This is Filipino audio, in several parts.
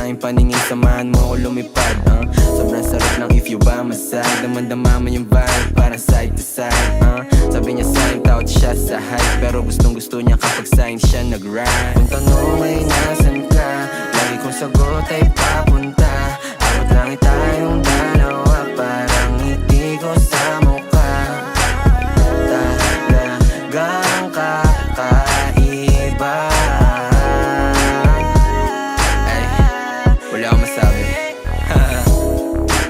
aking paningin, samahan mo ako lumipad. Sobrang sarap ng if you by my side. Damang-dama mo yung vibe, parang side to side. Sabi niya sa'yo, tawad siya sa hype, pero gustong-gusto niya kapag sa'yo siya nag-ride. Kung tanong ay nasan ka, lagi kong sagot ay papunta. Awat langit tayong dalawa, parang ngiti ko sa mukha. Talagang kakaiba. Ay, wala akong masabi.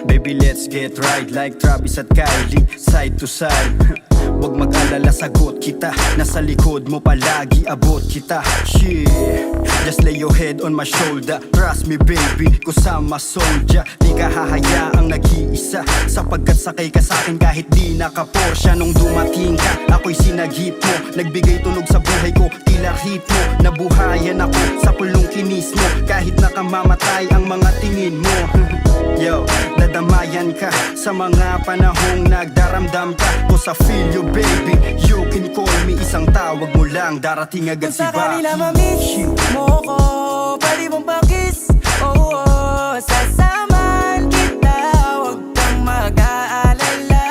Baby, let's get right like Travis at Kylie, side to side. Huwag mag-alala, sagot kita. Nasa likod mo palagi, abot kita. Yeah, just lay your head on my shoulder. Trust me baby, kusama soldier. Di ka hahayaang nag-iisa, sapagkat sakay ka sa'kin kahit di naka-Porsche. Nung dumating ka, ako'y sinagip mo. Nagbigay tunog sa buhay ko, tila ritmo. Nabuhayan ako sa pulong kinis mo, kahit nakamamatay ang mga tingin mo. Yo, dadamayan ka sa mga panahong nagdaramdam ka. Cause I feel you baby, you can call me. Isang tawag mo lang, darating agad si Baki. Kung sakali na ma-miss mo ko, pwede mong pa-kiss. Oh, oh, sasamahan kita, huwag kang mag-aalala.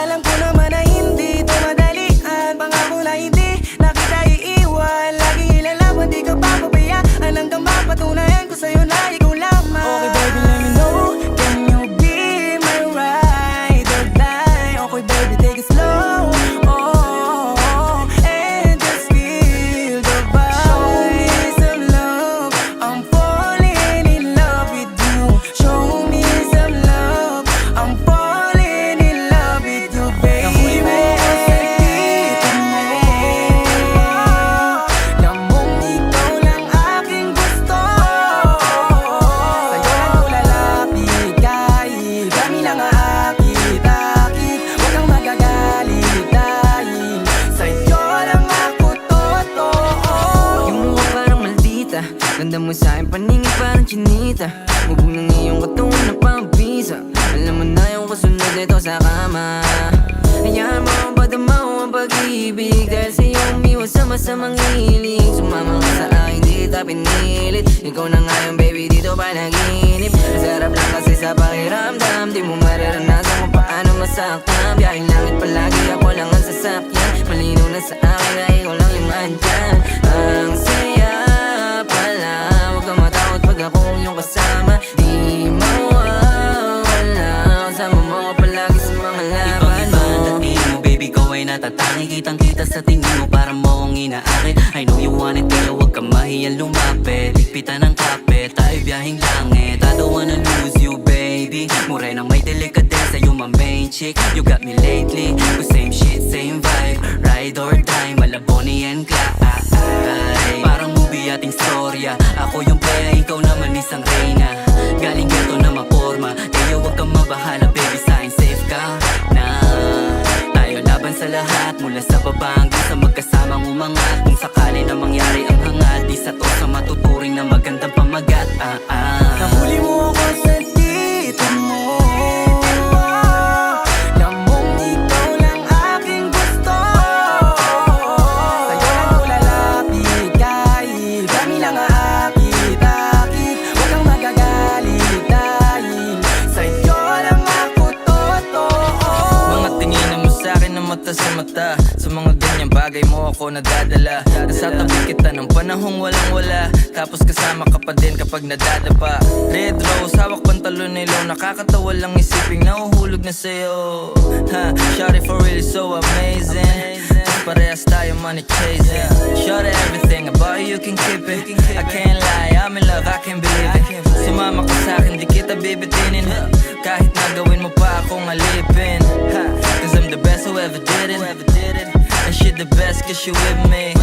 Alam ko naman na hindi ito madalian, pangako na hindi na kita iiwan. Laging ilalaban, di ka papabayaan, hanggang mapatunayan ko sa'yo na ikaw lamang. Okay baby, let me know, can you be my ride or die? Okay baby, take it slow. Ganda mo sa'kin, paningin parang chinita. Mubog ng iyong katawan na pambisa. Alam mo na yung kasunod nito sa kama. Hayaan mo ang padamaw ang pag-ibig, dahil sa'yo umiwas sa masamang hilig. Sumama ka sa akin, di kita pinilit. Ikaw na nga yung baby dito panaginip. Masarap lang kasi sa pakiramdam, di mo mararanasan kung paano masaktan. Biyahing langit palagi, ako lang ang sasakyan. Malinaw na sa akin na ikaw lang yung andyan. Ang saya pala, huwag kang matakot pag akong iyong kasama. Di mawawala, kasama mo ko palagi sa mga laban mo. Ibang-iba ang dating mo, baby ko ay natatangi. Kitang-kita sa tingin mo, parang mo akong inaakit. I know you want it, kaya huwag kang mahiyang lumapit. Higpitan ng kapit, tayo biyahing langit. I don't wanna lose you, baby. Morena may delikadesa, you my main chick. You got me lately, with same shit, same vibe. Ride or die, Malaboni and Clyde. Parang movie ating storya. Ako yung playa, ikaw naman isang reyna. Galing geto na maporma, kaya huwag kang mabahala, baby, sa'kin safe ka na. Tayo laban sa lahat, mula sa baba hanggang sa magkasamang umangat. Kung sakali na mangyari ang hangat, isa to sa matuturing na magandang pamagat. Nahuli mo ako sa dito mo. Lamang ikaw lang aking gusto. Sa'yo lang ko lalapit kahit kami lang aakit-akit. Huwag kang magagalit dahil sa'yo lang ako totoo. Mga tinginan mo sa'kin na mata sa mata. Sa mga ganyang bagay mo ako nadadala. Nasa tabi kita ng panahong walang wala, tapos kasama ka pa din kapag nadadapa. Red rose, hawak pantalon nilo. Nakakatawa lang isiping nahuhulog na sa'yo. Shawty for real so amazing. Parehas tayo money chasing. Shawty everything about you can keep it. I can't lie, I'm in love, I can't believe it. Sumama ka sa'kin, di kita bibitinin. Kahit nagawin mo pa akong alipin. Cause I'm the best who ever did it. And she the best cause she with me.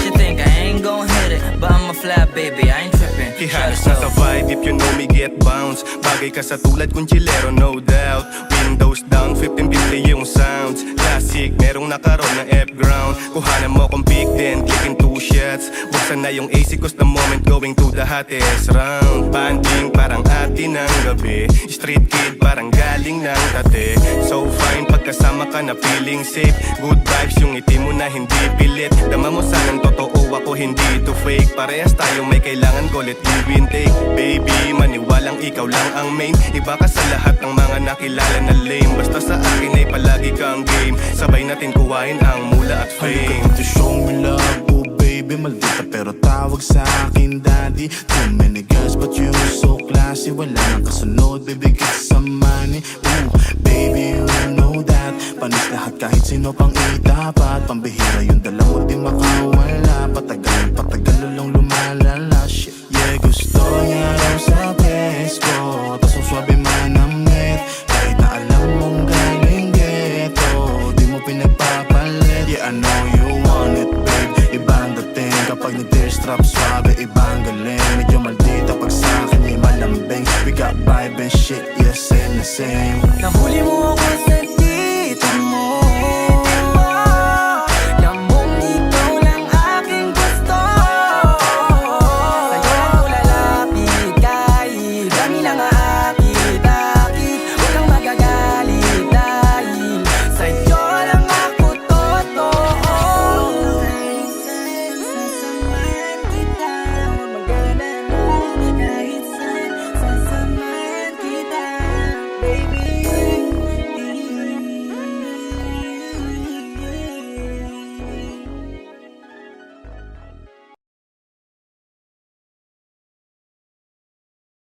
She think I ain't gon' hit it, but I'm a fly baby, I ain't trippin'. Ihalas na sa vibe, if you know me get bounce. Bagay ka sa tulad kong chilero, no doubt. Windows down, 1550 yung sounds. Classic, merong nakaroon ng F-ground. Kuhanan mo kong pick, then clicking 2 shots. Buksan na yung AC cause the moment going to the hottest round. Banding parang atin ng gabi. Street kid parang galing ng tate. So fine, pagkasama ka na feeling safe. Good vibes yung ngiti mo na hindi pilit. Dama mo sanang totoo, ako hindi to fake. Parehas tayo may kailangan ko, let give and take. Baby, maniwalang ikaw lang ang main. Iba ka sa lahat ng mga nakilala na lame. Basta sa akin ay palagi kang game. Sabay natin kuhain ang mula at fame. To show me love, oh baby, maldita pero tawag sa akin daddy. Too many girls but you so classy. Wala nang kasunod, bibigit sa money. Ooh, baby, you know that. Panis lahat kahit sino pang itapat. Pambihira yung dala mo di makawala. Patagal lang lumalala. Shit, yeah, gusto niya raw sa best ko. Tas ang swabe manamit. Kahit na alam mong galing ghetto, di mo pinagpapalit. Yeah, I know you want it, babe. Ibang dating kapag nag-tearstrap, swabe, ibang galing. Medyo maldita pag sa'kin, may malambing. We got vibe and shit, yeah, same na same. Nahuli mo ako sa